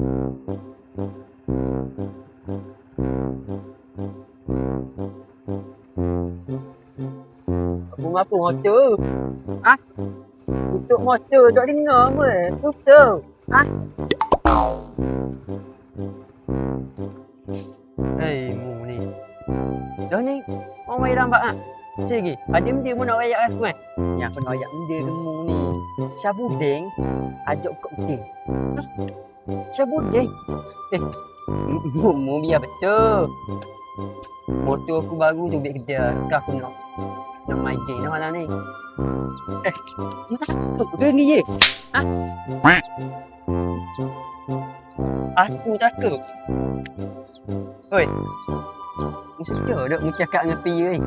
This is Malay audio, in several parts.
Aku apa motor? Ah, tutup motor tak dengar apa? Tutup. Ah. Hei, mu ni. Dah ni, orang main lambat ah. Segi, ada benda mu nak wayak aku kan? Yang aku nak wayak benda kamu ni. Syabudeng ajak kau geng. Hah? Syabudeng? Mu biar betul. Motor aku baru tu biar kedai. Kau aku nak main geng dah malam ni. Mu takut ke ni je? Ah? Aku takut. Oi. Mu sedar tak mu cakap dengan Pia ni?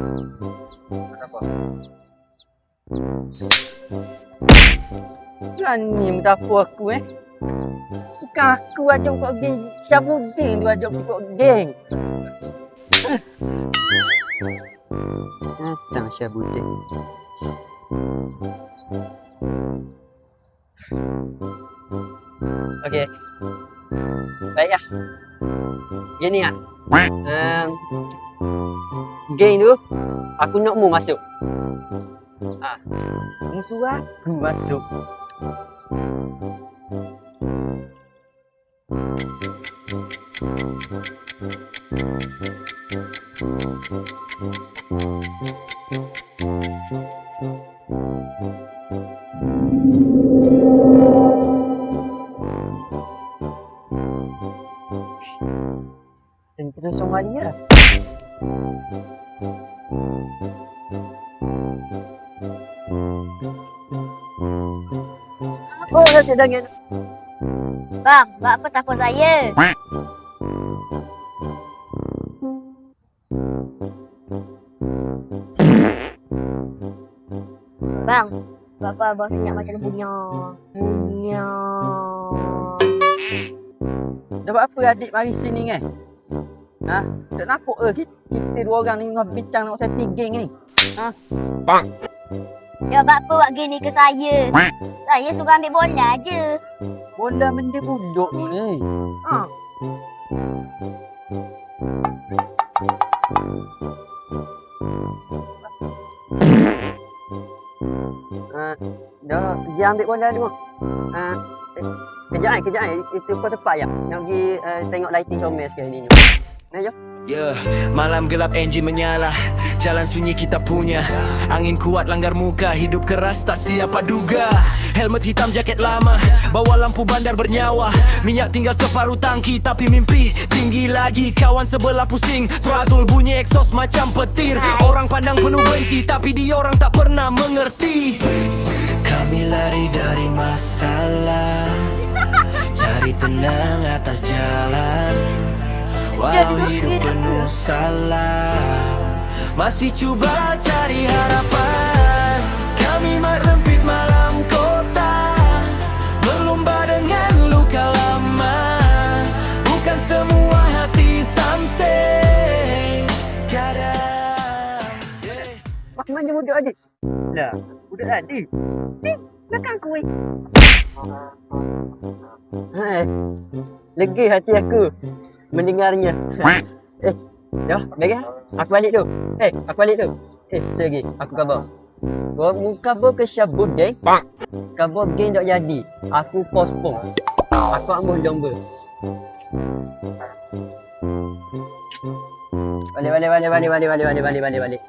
Apa? Berani mu tapu aku Bukan aku ajak kau geng. Syabudeng tu ajak kau geng. Datang Syabudeng. Okey. Baiklah. Gini ah. Geng tu aku nak mu masuk. Ah. Mu suruh aku masuk. Tentera Somalia. Oh, saya dengan. Bang, buat apa takut saya? Bang, buat apa abang senyap macam punya? Dah buat apa adik mari sini kan? Ha? Tak nampak ke kita dua orang ni tengah bincang nak setting geng ni? Ha? Bang. Ya, buat apa buat gini ke saya? Saya suruh ambil bola je. Bola benda buluk tu ni. Ha? Dah pergi ambil bola dulu. Kejap. Itu kau tepat ya. Nak pergi tengok lighting comel sekali ni. Nah, jom. Malam gelap enjin menyala, jalan sunyi kita punya. Angin kuat langgar muka, hidup keras tak siapa duga. Helmet hitam jaket lama, bawa lampu bandar bernyawa. Minyak tinggal separuh tangki, tapi mimpi tinggi lagi. Kawan sebelah pusing, throttle bunyi exhaust macam petir. Orang pandang penuh benci, tapi dia orang tak pernah mengerti. Kami lari dari masalah, cari tenang atas jalan. Walau hidup penuh salah, masih cuba cari harapan. Kami merempit malam kota, berlomba dengan luka lama. Bukan semua hati samsek kadang. Mana budak adik? Lah, budak adik. Belakang aku Hai. Lega hati aku mendengarnya. Dah, baiklah. Aku balik tu. Aku balik tu. Segi, aku khabar. Kau khabar ke Syabudeng? Khabar geng tak jadi. Aku postpone. Aku ambil domba. Balik.